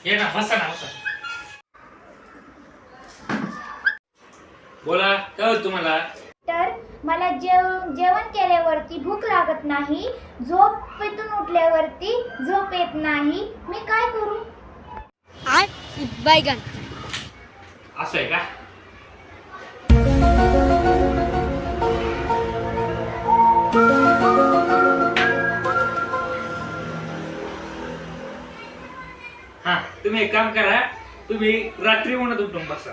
ये ना बसा ना बसा. बोला काय होतं तुम्हाला? तर मला जेवण केल्यावरती भूक लागत नाही, झोपेतून उठल्यावरती झोप येत नाही, मी काय करू? बैगन. असं आहे का? हा तुम्ही एक काम करा, तुम्ही रात्री उन्हात उठून बसा.